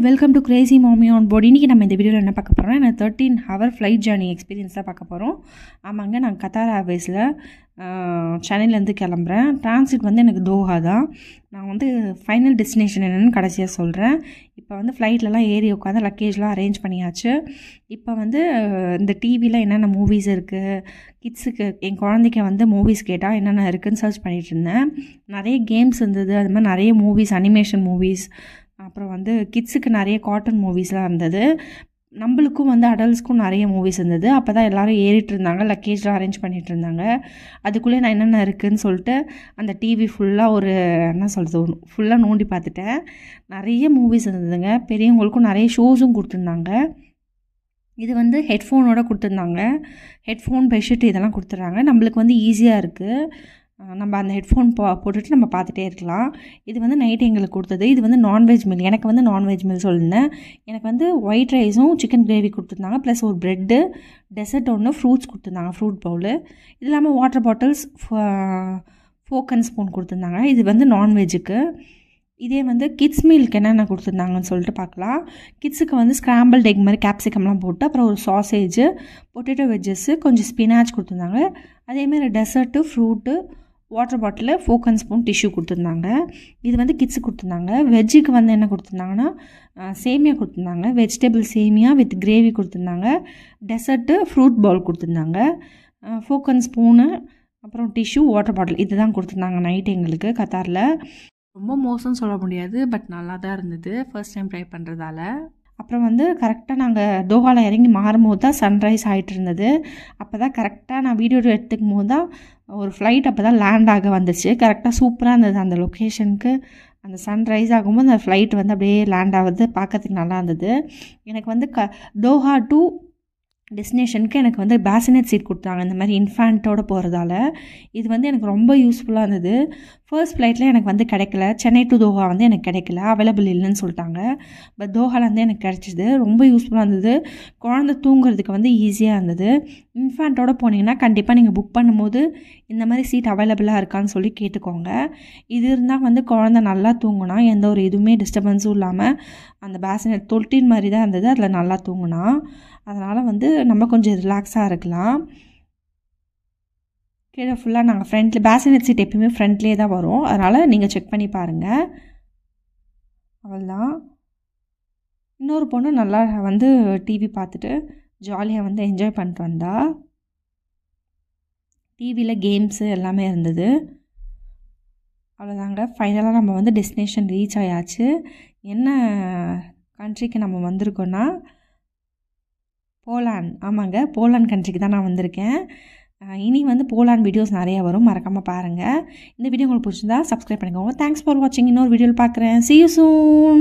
Welcome to Crazy மாமி on board. இன்றைக்கி நம்ம இந்த வீடியோவில் என்ன பார்க்க போகிறோம்னா, நான் 13 hour ஃப்ளைட் ஜேர்னி எக்ஸ்பீரியன்ஸ் தான் பார்க்க போகிறோம். ஆமாங்க, நான் கத்தார் ஏர்வேஸில் சென்னையிலேருந்து கிளம்புறேன். டிரான்சிட் வந்து எனக்கு தோஹா தான். நான் வந்து ஃபைனல் டெஸ்டினேஷன் என்னென்னு கடைசியாக சொல்கிறேன். இப்போ வந்து ஃப்ளைட்லலாம் ஏறி உட்காந்து லக்கேஜ்லாம் அரேஞ்ச் பண்ணியாச்சு. இப்போ வந்து இந்த டிவியில் என்னென்ன மூவிஸ் இருக்குது, கிட்ஸுக்கு என் குழந்தைக்கு வந்து மூவிஸ் கேட்டால் என்னென்ன இருக்குதுன்னு சர்ச் பண்ணிகிட்டு இருந்தேன். நிறைய கேம்ஸ் இருந்தது, அது மாதிரி நிறைய மூவிஸ், அனிமேஷன் மூவிஸ், அப்புறம் வந்து கிட்ஸுக்கு நிறைய கார்ட்டூன் மூவிஸ்லாம் இருந்தது. நம்மளுக்கும் வந்து அடல்ட்ஸ்க்கும் நிறைய மூவிஸ் இருந்தது. அப்போ தான் எல்லோரும் ஏறிட்டு இருந்தாங்க, லக்கேஜ்லாம் அரேஞ்ச் பண்ணிகிட்டு இருந்தாங்க. அதுக்குள்ளே நான் என்னென்ன இருக்குதுன்னு சொல்லிட்டு அந்த டிவி ஃபுல்லாக ஃபுல்லாக நோண்டி பார்த்துட்டேன். நிறைய மூவிஸ் இருந்ததுங்க. பெரியவங்களுக்கும் நிறைய ஷோஸும் கொடுத்துருந்தாங்க. இது வந்து ஹெட்ஃபோனோட கொடுத்துருந்தாங்க. ஹெட்ஃபோன், பெட்ஷீட் இதெல்லாம் கொடுத்துட்றாங்க. நம்மளுக்கு வந்து ஈஸியாக இருக்குது. நம்ம அந்த ஹெட்ஃபோன் போட்டுட்டு நம்ம பார்த்துட்டே இருக்கலாம். இது வந்து நைட் எங்களுக்கு கொடுத்தது. இது வந்து நான்வெஜ் மீல். எனக்கு வந்து நான்வெஜ் மீல் சொல்லியிருந்தேன். எனக்கு வந்து ஒயிட் ரைஸும் சிக்கன் கிரேவி கொடுத்துருந்தாங்க, ப்ளஸ் ஒரு ப்ரெட்டு, டெசர்ட் ஒன்று, ஃப்ரூட்ஸ் கொடுத்துருந்தாங்க, ஃப்ரூட் பவுலு. இது இல்லாமல் water bottles, folk and spoon கொடுத்துருந்தாங்க. இது வந்து நான்வெஜ்ஜுக்கு. இதே வந்து கிட்ஸ் மீலுக்கு என்னென்ன கொடுத்துருந்தாங்கன்னு சொல்லிட்டு பார்க்கலாம். கிட்ஸுக்கு வந்து ஸ்க்ராம்பிள்ட் எக் மாதிரி கேப்சிகம்லாம் போட்டு, அப்புறம் ஒரு சாசேஜு, பொட்டேட்டோ வெஜ்ஜஸ்ஸு, கொஞ்சம் ஸ்பினாச் கொடுத்துருந்தாங்க. அதேமாதிரி dessert, fruit, water bottle, folk and spoon, tissue கொடுத்துருந்தாங்க. இது வந்து கிட்ஸுக்கு கொடுத்துருந்தாங்க. வெஜ்ஜுக்கு வந்து என்ன கொடுத்துருந்தாங்கன்னா, சேமியா கொடுத்துருந்தாங்க. வெஜிடபிள் சேமியா வித் கிரேவி கொடுத்துருந்தாங்க. டெசர்ட்டு, ஃப்ரூட் பவுல் கொடுத்துருந்தாங்க. ஃபோக் அண்ட் ஸ்பூனு, அப்புறம் டிஷ்யூ, வாட்டர் பாட்டில், இது தான் கொடுத்துருந்தாங்க நைட் எங்களுக்கு கத்தாரில். ரொம்ப மோசம்னு சொல்ல முடியாது, பட் நல்லா தான் இருந்தது ஃபர்ஸ்ட் டைம் ட்ரை பண்ணுறதால. அப்புறம் வந்து கரெக்டாக நாங்கள் தோஹாவில் இறங்கி மாறும்போது தான் சன்ரைஸ் ஆகிட்டு இருந்தது. அப்போ தான் கரெக்டாக நான் வீடியோ எடுத்துக்கும் போது தான் ஒரு ஃப்ளைட் அப்போ தான் லேண்ட் ஆக வந்துச்சு. கரெக்டாக சூப்பராக இருந்தது அந்த லொக்கேஷனுக்கு. அந்த சன்ரைஸ் ஆகும்போது அந்த ஃப்ளைட் வந்து அப்படியே லேண்ட் ஆகுது, பார்க்கறதுக்கு நல்லா இருந்தது. எனக்கு வந்து தோஹா டு டெஸ்டினேஷனுக்கு எனக்கு வந்து பேசினட் சீட் கொடுத்தாங்க, இந்த மாதிரி இன்ஃபேண்ட்டோடு போகிறதால. இது வந்து எனக்கு ரொம்ப யூஸ்ஃபுல்லாக இருந்தது. ஃபர்ஸ்ட் ஃப்ளைட்டில் எனக்கு வந்து கிடைக்கல. சென்னை டு தோஹா வந்து எனக்கு கிடைக்கல, அவைலபிள் இல்லைன்னு சொல்லிட்டாங்க. பட் தோஹாலேருந்து எனக்கு கிடச்சிது. ரொம்ப யூஸ்ஃபுல்லாக இருந்தது. குழந்தை தூங்குறதுக்கு வந்து ஈஸியாக இருந்தது. இன்ஃபேண்ட்டோடு போனீங்கன்னா கண்டிப்பாக நீங்கள் புக் பண்ணும்போது இந்த மாதிரி சீட் அவைலபிளாக இருக்கான்னு சொல்லி கேட்டுக்கோங்க. இது இருந்தால் வந்து குழந்தை நல்லா தூங்கினா, எந்த ஒரு இதுவுமே டிஸ்டர்பன்ஸும் இல்லாமல், அந்த பேசினட் தொட்டின் மாதிரி தான் இருந்தது, அதில் நல்லா தூங்கினா. அதனால் வந்து நம்ம கொஞ்சம் ரிலாக்ஸாக இருக்கலாம். கீழே ஃபுல்லாக நாங்கள் ஃப்ரண்ட்டில் பேசினட் சீட் எப்பயுமே ஃப்ரண்ட்லேயே தான் வரும், அதனால் நீங்கள் செக் பண்ணி பாருங்கள். அவ்வளோதான். இன்னொரு பொண்ணு நல்லா வந்து டிவி பார்த்துட்டு ஜாலியாக வந்து என்ஜாய் பண்ணிட்டு வந்தா. டிவியில் கேம்ஸு எல்லாமே இருந்தது. அவ்வளோதாங்க, ஃபைனலாக நம்ம வந்து டெஸ்டினேஷன் ரீச் ஆயாச்சு. என்ன கண்ட்ரிக்கு நம்ம வந்திருக்கோன்னா, போலாண்ட். ஆமாங்க, போலாண்ட் கண்ட்ரிக்கு தான் நான் வந்திருக்கேன். இனி வந்து போலாண்ட் வீடியோஸ் நிறையா வரும், மறக்காமல் பாருங்கள். இந்த வீடியோ உங்களுக்கு பிடிச்சிருந்தா சப்ஸ்கிரைப் பண்ணிக்கோங்க. தேங்க்ஸ் ஃபார் வாட்சிங். இன்னொரு வீடியோவில் பார்க்குறேன். See you soon.